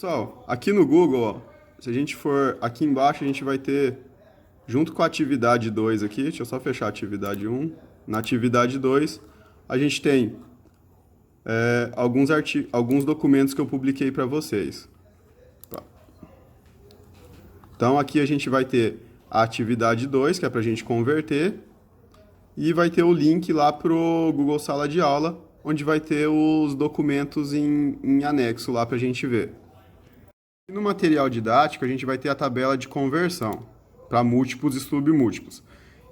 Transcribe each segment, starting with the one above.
Pessoal, aqui no Google, ó, se a gente for aqui embaixo, a gente vai ter, junto com a atividade 2 aqui, deixa eu só fechar a atividade 1. Na atividade 2, a gente tem alguns documentos que eu publiquei para vocês. Tá. Então, aqui a gente vai ter a atividade 2, que é para a gente converter, e vai ter o link lá para o Google Sala de Aula, onde vai ter os documentos em anexo lá para a gente ver. E no material didático, a gente vai ter a tabela de conversão para múltiplos e submúltiplos.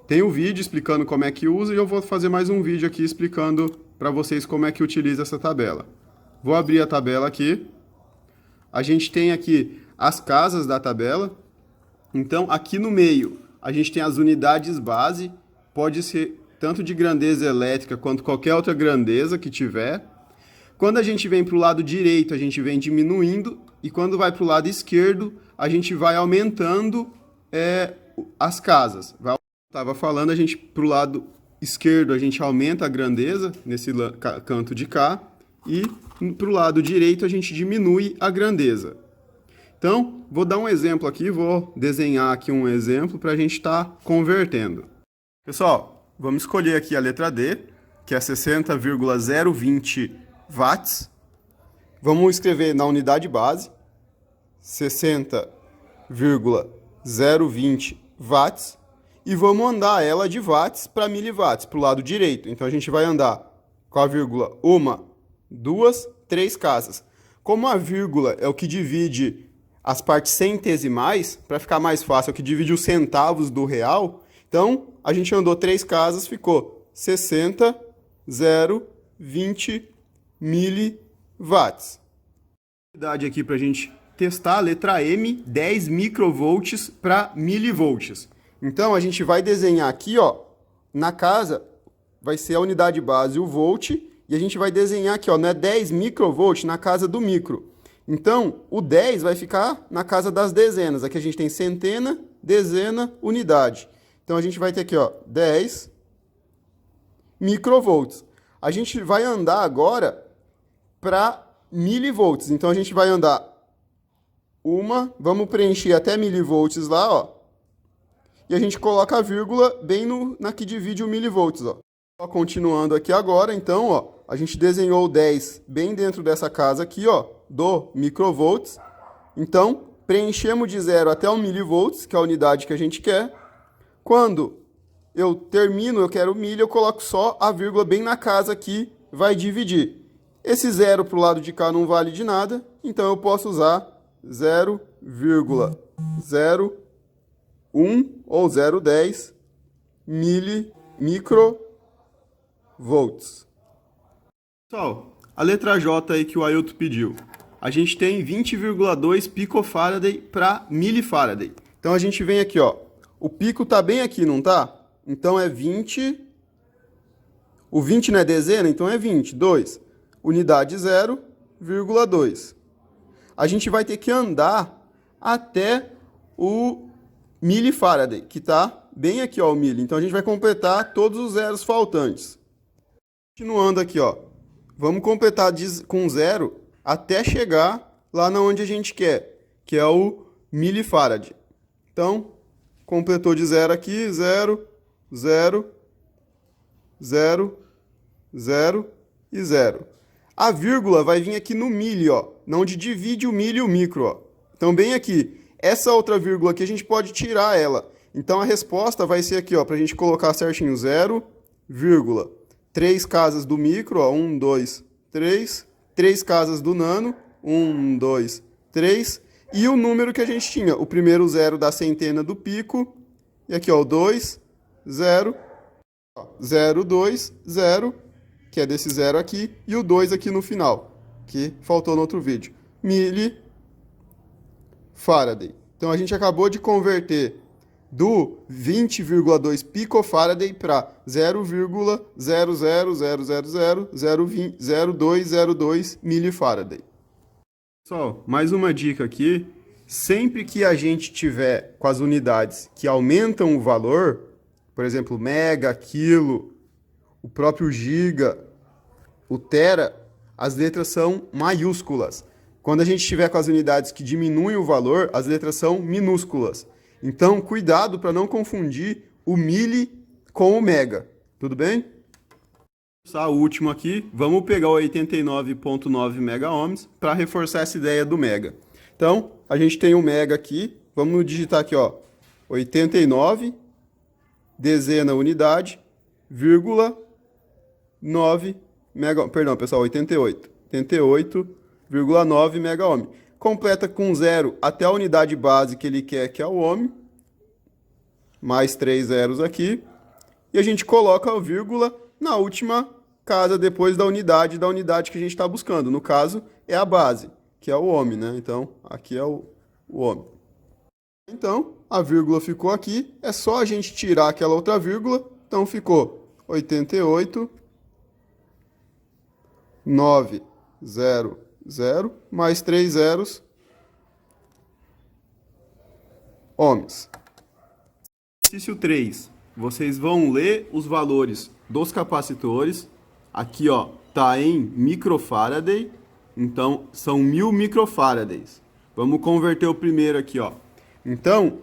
Tem um vídeo explicando como é que usa e eu vou fazer mais um vídeo aqui explicando para vocês como é que utiliza essa tabela. Vou abrir a tabela aqui. A gente tem aqui as casas da tabela. Então, aqui no meio, a gente tem as unidades base. Pode ser tanto de grandeza elétrica quanto qualquer outra grandeza que tiver. Quando a gente vem para o lado direito, a gente vem diminuindo. E quando vai para o lado esquerdo, a gente vai aumentando as casas. Estava falando, a gente para o lado esquerdo, a gente aumenta a grandeza nesse canto de cá. E para o lado direito, a gente diminui a grandeza. Então, vou dar um exemplo aqui, vou desenhar aqui um exemplo para a gente estar convertendo. Pessoal, vamos escolher aqui a letra D, que é 60,020 watts. Vamos escrever na unidade base, 60,020 watts, e vamos andar ela de watts para miliwatts, para o lado direito. Então, a gente vai andar com a vírgula uma, duas, três casas. Como a vírgula é o que divide as partes centesimais, para ficar mais fácil, é o que divide os centavos do real, então, a gente andou três casas, ficou 60,020 miliwatts. Unidade aqui para a gente testar, a letra M, 10 microvolts para milivolts. Então, a gente vai desenhar aqui, ó, na casa, vai ser a unidade base, o volt, e a gente vai desenhar aqui, ó, não é 10 microvolts na casa do micro. Então, o 10 vai ficar na casa das dezenas. Aqui a gente tem centena, dezena, unidade. Então, a gente vai ter aqui, ó, 10 microvolts. A gente vai andar agora para milivolts. Então, a gente vai andar vamos preencher até milivolts lá, ó. E a gente coloca a vírgula bem na que divide o milivolts, ó. Continuando aqui agora, então, ó, a gente desenhou o 10 bem dentro dessa casa aqui, ó, do microvolts. Então, preenchemos de 0 até 1 milivolts, que é a unidade que a gente quer. Quando eu termino, eu quero milho, eu coloco só a vírgula bem na casa aqui, vai dividir. Esse 0 para o lado de cá não vale de nada, então eu posso usar 0,01 ou 0,10 microvolts. Pessoal, a letra J aí que o Ailton pediu. A gente tem 20,2 picofaraday para milifaraday. Então a gente vem aqui, ó. O pico tá bem aqui, não tá? Então é 20. O 20 não é dezena, então é 20. 2. Unidade 0,2. A gente vai ter que andar até o milifaraday, que tá bem aqui, ó, o mili. Então a gente vai completar todos os zeros faltantes. Continuando aqui, ó. Vamos completar com 0 até chegar lá na onde a gente quer, que é o milifarad. Então, completou de 0 aqui, 0, 0, 0, 0 e 0. A vírgula vai vir aqui no milli, ó, onde divide o milli e o micro, ó. Então, bem aqui. Essa outra vírgula aqui, a gente pode tirar ela. Então, a resposta vai ser aqui, ó, para a gente colocar certinho 0, vírgula. 3 casas do micro, ó, 1, 2, 3. 3 casas do nano, 1, 2, 3. E o número que a gente tinha, o primeiro 0 da centena do pico. E aqui, ó, o 2, 0, 0, 2, 0, que é desse 0 aqui. E o 2 aqui no final, que faltou no outro vídeo. Milifaraday. Então, a gente acabou de converter do 20,2 picofaraday para 0,000000202 milifaraday. Pessoal, mais uma dica aqui. Sempre que a gente tiver com as unidades que aumentam o valor, por exemplo, mega, quilo, o próprio giga, o tera, as letras são maiúsculas. Quando a gente estiver com as unidades que diminuem o valor, as letras são minúsculas. Então, cuidado para não confundir o mili com o mega. Tudo bem? O último aqui, vamos pegar o 89.9 mega-ohms para reforçar essa ideia do mega. Então, a gente tem o mega aqui, vamos digitar aqui, ó, 89, dezena unidade, vírgula, 9 mega, perdão, pessoal, 88,9 mega-ohm. Completa com 0 até a unidade base que ele quer, que é o ohm, mais 3 zeros aqui, e a gente coloca a vírgula na última casa depois da unidade que a gente está buscando. No caso, é a base, que é o ohm, né? Então, aqui é o ohm. Então, a vírgula ficou aqui, é só a gente tirar aquela outra vírgula, então ficou 88,900 mais 3 zeros ohms. Exercício 3. Vocês vão ler os valores dos capacitores. Aqui, ó, tá em microfaraday, então são 1000 microfarads. Vamos converter o primeiro aqui, ó. Então,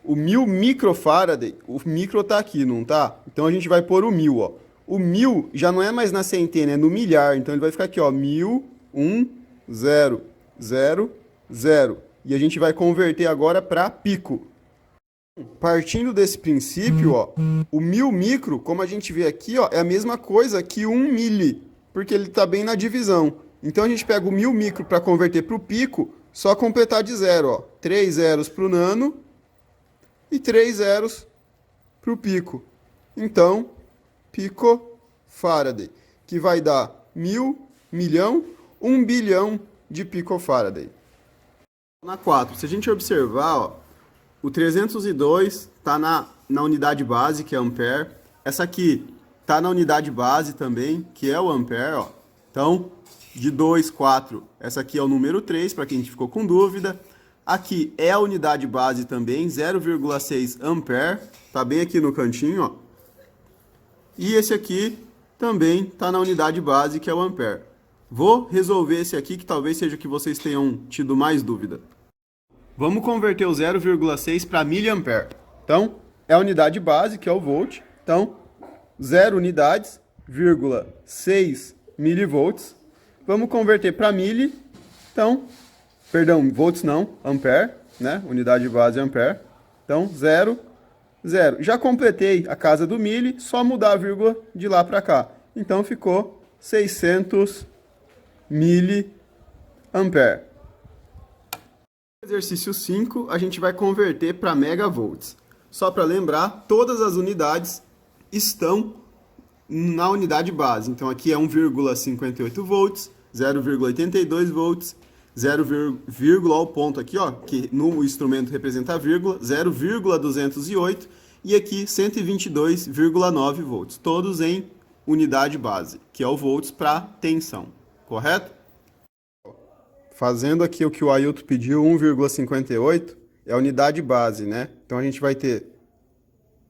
o 1000 microfaraday, o micro tá aqui, não tá? Então a gente vai pôr o 1000, ó. O 1000 já não é mais na centena, é no milhar, então ele vai ficar aqui, ó, 1000, 1, 0, 0, 0. E a gente vai converter agora para pico. Partindo desse princípio, ó, o 1000 micro, como a gente vê aqui, ó, é a mesma coisa que 1 mili, porque ele está bem na divisão. Então a gente pega o 1000 micro para converter para o pico, só completar de zero, ó, 3 zeros para o nano e 3 zeros para o pico. Então, picofaraday, que vai dar 1000, milhão, 1 bilhão de picofaraday. Na 4, se a gente observar, ó, o 302 está na unidade base, que é ampere. Essa aqui está na unidade base também, que é o ampere. Ó. Então, de 2, 4, essa aqui é o número 3, para quem ficou com dúvida. Aqui é a unidade base também, 0,6 ampere. Está bem aqui no cantinho. Ó. E esse aqui também está na unidade base, que é o ampere. Vou resolver esse aqui, que talvez seja que vocês tenham tido mais dúvida. Vamos converter o 0,6 para miliampere. Então, é a unidade base, que é o volt. Então, 0 unidades, 6 milivolts. Vamos converter para mili. Então, perdão, volts não, ampere, né? Unidade base é ampere. Então, 0, 0. Já completei a casa do mili, só mudar a vírgula de lá para cá. Então, ficou 600 miliampere. Exercício 5, a gente vai converter para megavolts. Só para lembrar, todas as unidades estão na unidade base. Então aqui é 1,58 volts, 0,82 volts, 0, ao ponto aqui, ó, que no instrumento representa a vírgula, 0,208 e aqui 122,9 volts. Todos em unidade base, que é o volts para tensão, correto? Fazendo aqui o que o Ailton pediu, 1,58, é a unidade base, né? Então a gente vai ter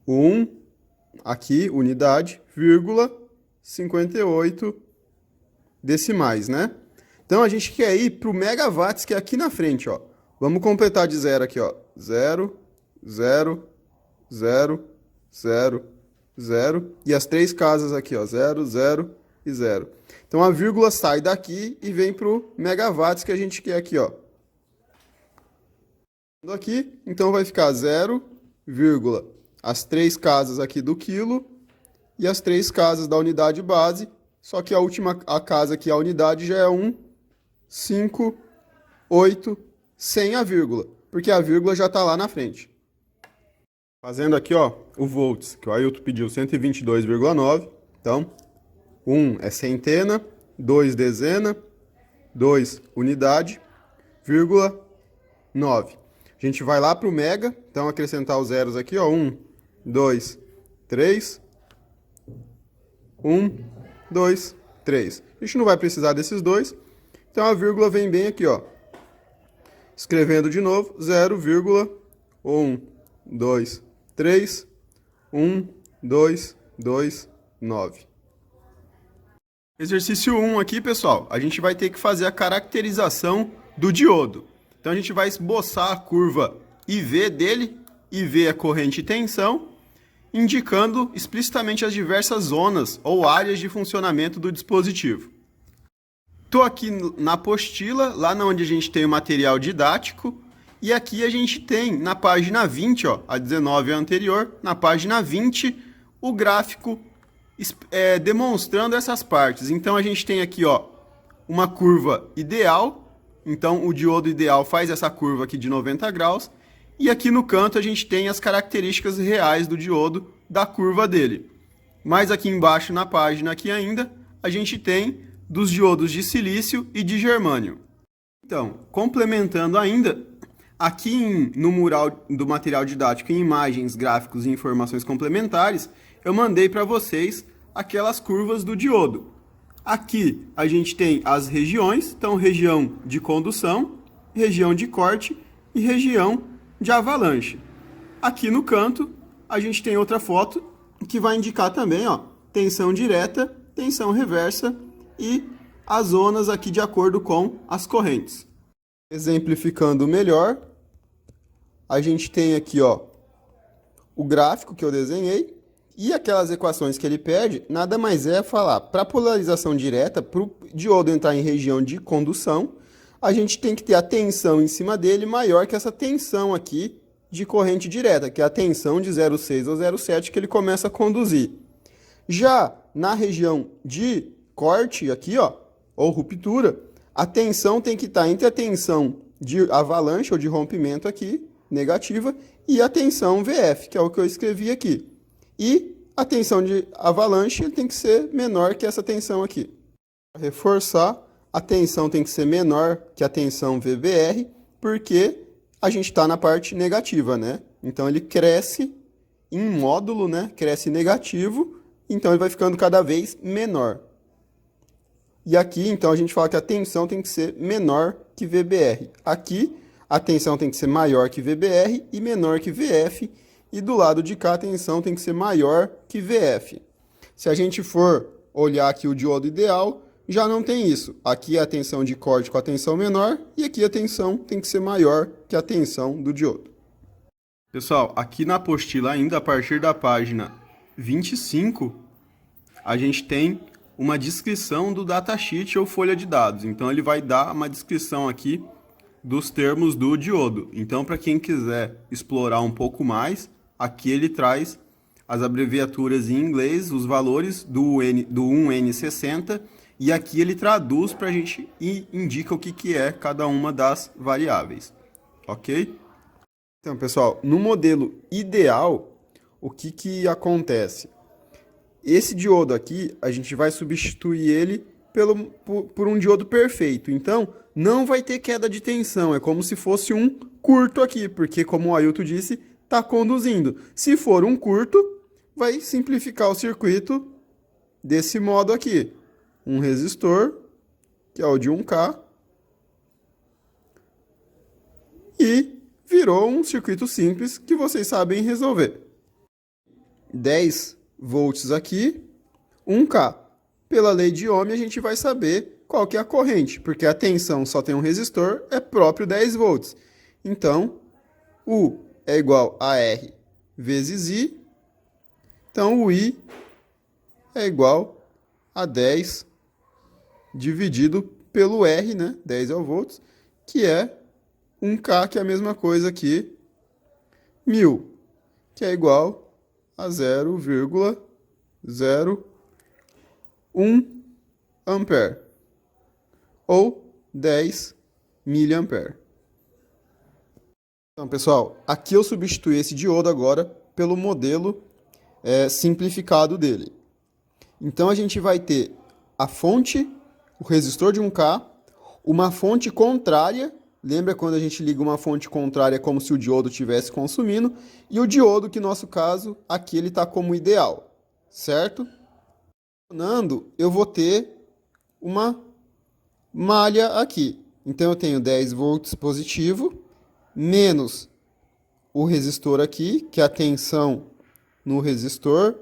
1, aqui, unidade, vírgula, 58 decimais, né? Então a gente quer ir para o megawatts, que é aqui na frente, ó. Vamos completar de zero aqui, ó. 0, 0, 0, 0, 0. E as três casas aqui, ó. 0, 0 e 0. Então a vírgula sai daqui e vem para o megawatts que a gente quer aqui, ó. Aqui, então vai ficar 0, as três casas aqui do quilo e as três casas da unidade base, só que a casa aqui, a unidade, já é 1, 5, 8, sem a vírgula, porque a vírgula já está lá na frente. Fazendo aqui, ó, o volts, que o Ailton pediu 122,9, então 1 é centena, 2 dezena, 2 unidade, vírgula 9. A gente vai lá para o mega, então acrescentar os zeros aqui, ó, 1, 2, 3, 1, 2, 3. A gente não vai precisar desses dois, então a vírgula vem bem aqui, ó. Escrevendo de novo, 0,1, 2, 3, 1, 2, 2, 9. Exercício 1 aqui, pessoal, a gente vai ter que fazer a caracterização do diodo. Então a gente vai esboçar a curva IV dele, IV é corrente e tensão, indicando explicitamente as diversas zonas ou áreas de funcionamento do dispositivo. Estou aqui na apostila, lá onde a gente tem o material didático, e aqui a gente tem na página 20, ó, a 19 é a anterior, na página 20, o gráfico demonstrando essas partes. Então a gente tem aqui, ó, uma curva ideal, então o diodo ideal faz essa curva aqui de 90 graus, e aqui no canto a gente tem as características reais do diodo, da curva dele. Mas aqui embaixo na página aqui ainda, a gente tem dos diodos de silício e de germânio. Então, complementando ainda, aqui no mural do material didático em imagens, gráficos e informações complementares, eu mandei para vocês aquelas curvas do diodo. Aqui a gente tem as regiões, então região de condução, região de corte e região de avalanche. Aqui no canto a gente tem outra foto que vai indicar também, ó, tensão direta, tensão reversa e as zonas aqui de acordo com as correntes. Exemplificando melhor, a gente tem aqui, ó, o gráfico que eu desenhei e aquelas equações que ele pede, nada mais é falar, para polarização direta, para o diodo entrar em região de condução, a gente tem que ter a tensão em cima dele maior que essa tensão aqui de corrente direta, que é a tensão de 0,6 ou 0,7 que ele começa a conduzir. Já na região de corte aqui, ó, ou ruptura, a tensão tem que estar entre a tensão de avalanche ou de rompimento aqui, negativa, e a tensão VF, que é o que eu escrevi aqui. E a tensão de avalanche tem que ser menor que essa tensão aqui. Para reforçar, a tensão tem que ser menor que a tensão VBR, porque a gente está na parte negativa, né? Então ele cresce em módulo, né? Cresce negativo, então ele vai ficando cada vez menor. E aqui, então, a gente fala que a tensão tem que ser menor que VBR. Aqui, a tensão tem que ser maior que VBR e menor que VF. E do lado de cá, a tensão tem que ser maior que VF. Se a gente for olhar aqui o diodo ideal, já não tem isso. Aqui é a tensão de corte com a tensão menor e aqui a tensão tem que ser maior que a tensão do diodo. Pessoal, aqui na apostila ainda, a partir da página 25, a gente tem uma descrição do datasheet ou folha de dados. Então ele vai dar uma descrição aqui dos termos do diodo. Então, para quem quiser explorar um pouco mais, aqui ele traz as abreviaturas em inglês, os valores do 1N60, e aqui ele traduz para a gente e indica o que é cada uma das variáveis. Ok? Então, pessoal, no modelo ideal, o que acontece? Esse diodo aqui, a gente vai substituir ele por um diodo perfeito. Então, não vai ter queda de tensão. É como se fosse um curto aqui, porque, como o Ailton disse, está conduzindo. Se for um curto, vai simplificar o circuito desse modo aqui. Um resistor, que é o de 1K, e virou um circuito simples que vocês sabem resolver. 10 volts aqui, 1K. Pela lei de Ohm, a gente vai saber qual que é a corrente, porque a tensão só tem um resistor, é próprio 10 volts. Então, U é igual a R vezes I. Então, o I é igual a 10 dividido pelo R, né? 10 é o volts, que é 1K, que é a mesma coisa aqui, 1000, que é igual a 0,01 ampere, ou 10 miliampere. Então, pessoal, aqui eu substituí esse diodo agora pelo modelo simplificado dele. Então, a gente vai ter a fonte, o resistor de 1K, uma fonte contrária. Lembra quando a gente liga uma fonte contrária como se o diodo estivesse consumindo? E o diodo, que no nosso caso, aqui ele está como ideal, certo? Funcionando, eu vou ter uma malha aqui. Então, eu tenho 10 volts positivo, menos o resistor aqui, que é a tensão no resistor,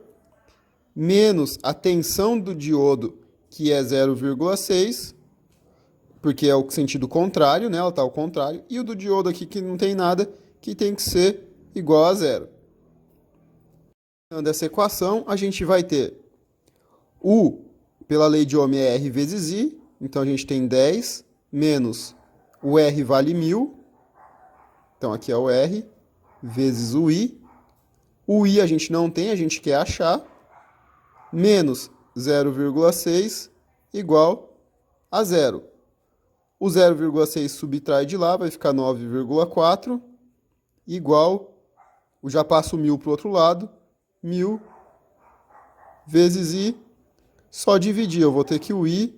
menos a tensão do diodo, que é 0,6, porque é o sentido contrário, né? Ela está ao contrário. E o do diodo aqui, que não tem nada, que tem que ser igual a zero. Dessa equação, a gente vai ter U, pela lei de Ohm, é R vezes I. Então, a gente tem 10 menos o R vale 1000. Então, aqui é o R vezes o I. O I a gente não tem, a gente quer achar. Menos 0,6 igual a zero. O 0,6 subtrai de lá, vai ficar 9,4 igual, eu já passo 1000 para o outro lado, 1000 vezes I, só dividir, eu vou ter que o I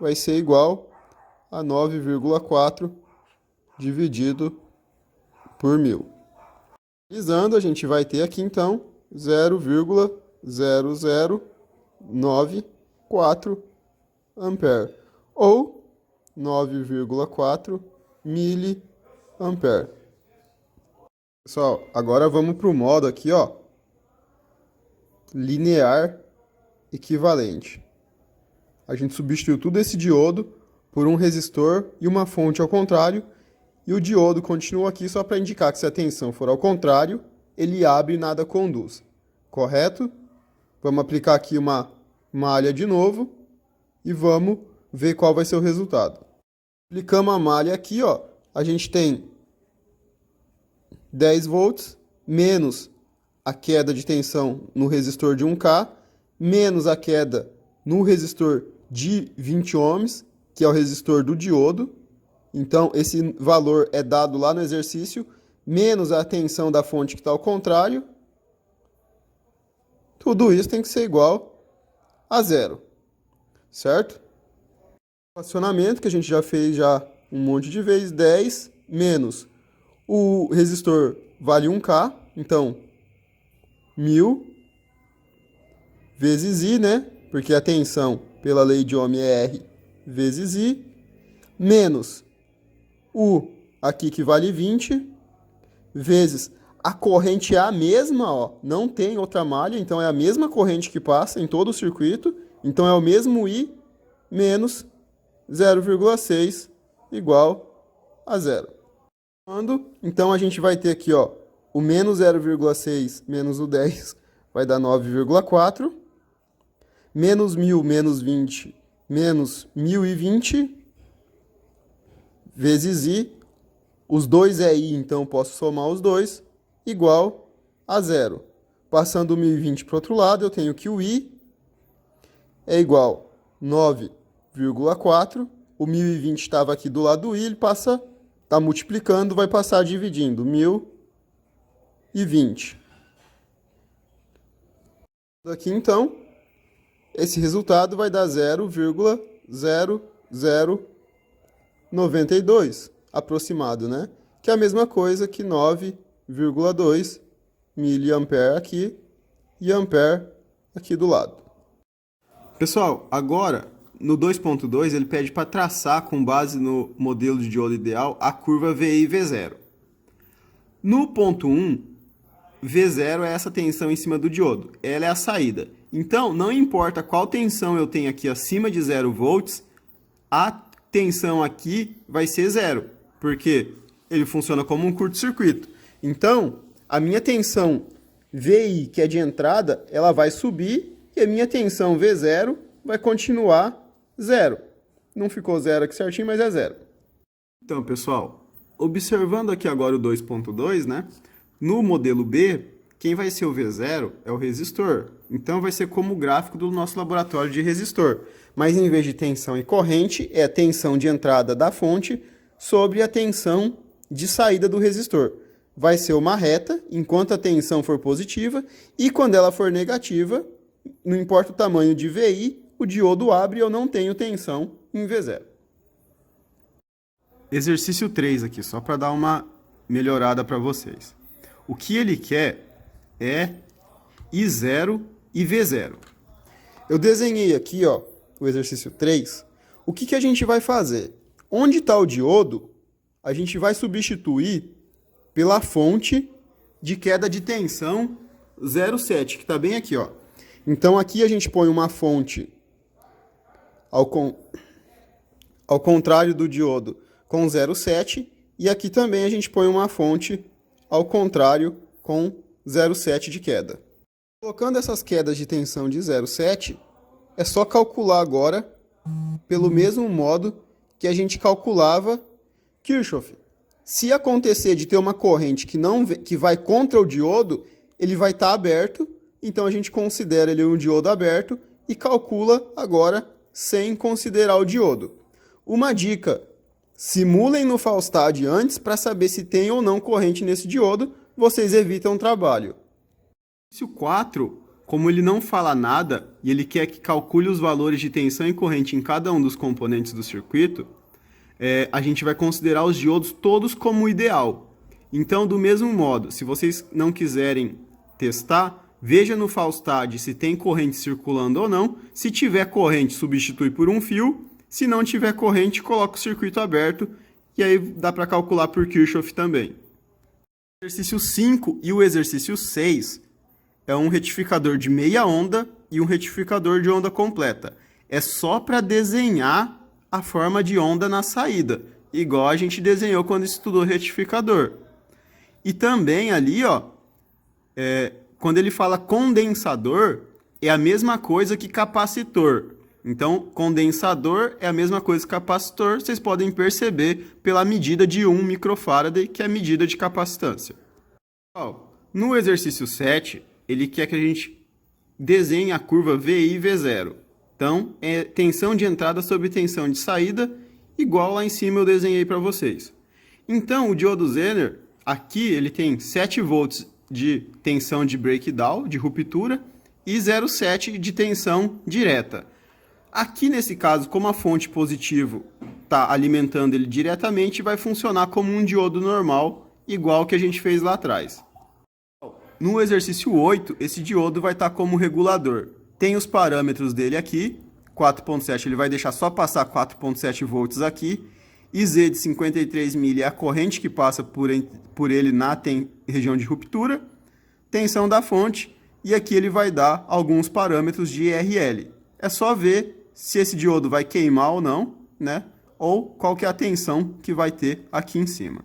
vai ser igual a 9,4 dividido por 1000. Utilizando, a gente vai ter aqui então 0,0094 ampere, ou 9,4 miliampere. Pessoal, agora vamos para o modo aqui, ó, linear equivalente. A gente substituiu tudo esse diodo por um resistor e uma fonte ao contrário, e o diodo continua aqui só para indicar que se a tensão for ao contrário, ele abre e nada conduz. Correto? Vamos aplicar aqui uma malha de novo e vamos ver qual vai ser o resultado. Aplicamos a malha aqui, ó, a gente tem 10 volts, menos a queda de tensão no resistor de 1K, menos a queda no resistor de 20 ohms, que é o resistor do diodo. Então, esse valor é dado lá no exercício, menos a tensão da fonte que está ao contrário. Tudo isso tem que ser igual a zero, certo? Equacionamento que a gente já fez um monte de vezes, 10 menos o resistor vale 1K, então 1000 vezes I, né? Porque a tensão pela lei de Ohm é R vezes I, menos o aqui que vale 20, vezes a corrente é a mesma, ó, não tem outra malha, então é a mesma corrente que passa em todo o circuito, então é o mesmo I menos 0,6 igual a zero. Então a gente vai ter aqui, ó, o menos 0,6 menos o 10 vai dar 9,4, menos 1000 menos 20 menos 1020, vezes I, os dois é I, então posso somar os dois, igual a zero. Passando o 1020 para o outro lado, eu tenho que o I é igual a 9,4, o 1020 estava aqui do lado do I, ele passa, está multiplicando, vai passar dividindo, 1020. Aqui então, esse resultado vai dar 0,0092, aproximado, né? Que é a mesma coisa que 9,2 miliampere aqui e ampere aqui do lado. Pessoal, agora no 2.2 ele pede para traçar com base no modelo de diodo ideal a curva VI e V0. No ponto 1, V0 é essa tensão em cima do diodo, ela é a saída. Então, não importa qual tensão eu tenho aqui acima de 0 volts, a tensão aqui vai ser zero, porque ele funciona como um curto-circuito. Então, a minha tensão VI, que é de entrada, ela vai subir e a minha tensão V0 vai continuar zero. Não ficou zero aqui certinho, mas é zero. Então, pessoal, observando aqui agora o 2.2, né? No modelo B, quem vai ser o V0 é o resistor. Então, vai ser como o gráfico do nosso laboratório de resistor. Mas, em vez de tensão e corrente, é a tensão de entrada da fonte sobre a tensão de saída do resistor. Vai ser uma reta, enquanto a tensão for positiva, e quando ela for negativa, não importa o tamanho de VI, o diodo abre e eu não tenho tensão em V0. Exercício 3 aqui, só para dar uma melhorada para vocês. O que ele quer é I0 e V0. Eu desenhei aqui, ó, o exercício 3. O que a gente vai fazer? Onde está o diodo, a gente vai substituir pela fonte de queda de tensão 0,7, que está bem aqui, ó. Então, aqui a gente põe uma fonte ao contrário do diodo, com 0,7, e aqui também a gente põe uma fonte ao contrário com 0,7 de queda. Colocando essas quedas de tensão de 0,7, é só calcular agora pelo mesmo modo que a gente calculava Kirchhoff. Se acontecer de ter uma corrente que vai contra o diodo, ele vai estar aberto, então a gente considera ele um diodo aberto e calcula agora sem considerar o diodo. Uma dica: simulem no Falstad antes para saber se tem ou não corrente nesse diodo, vocês evitam o trabalho. Exercício 4, como ele não fala nada e ele quer que calcule os valores de tensão e corrente em cada um dos componentes do circuito, a gente vai considerar os diodos todos como ideal. Então, do mesmo modo, se vocês não quiserem testar, veja no Falstad se tem corrente circulando ou não. Se tiver corrente, substitui por um fio. Se não tiver corrente, coloca o circuito aberto. E aí dá para calcular por Kirchhoff também. O exercício 5 e o exercício 6 é um retificador de meia onda e um retificador de onda completa. É só para desenhar a forma de onda na saída, igual a gente desenhou quando estudou retificador. E também ali, quando ele fala condensador, é a mesma coisa que capacitor. Então, condensador é a mesma coisa que capacitor, vocês podem perceber pela medida de 1 microfarad, que é a medida de capacitância. No exercício 7, ele quer que a gente desenhe a curva VI V0. Então, é tensão de entrada sobre tensão de saída, igual lá em cima eu desenhei para vocês. Então, o diodo Zener, aqui ele tem 7 volts de tensão de breakdown, de ruptura, e 0,7 de tensão direta. Aqui, nesse caso, como a fonte positivo está alimentando ele diretamente, vai funcionar como um diodo normal, igual que a gente fez lá atrás. No exercício 8, esse diodo vai estar como regulador. Tem os parâmetros dele aqui, 4.7, ele vai deixar só passar 4.7 volts aqui, e Z de 53 mili é a corrente que passa por ele na região de ruptura, tensão da fonte, e aqui ele vai dar alguns parâmetros de RL. É só ver se esse diodo vai queimar ou não, né? Ou qual que é a tensão que vai ter aqui em cima.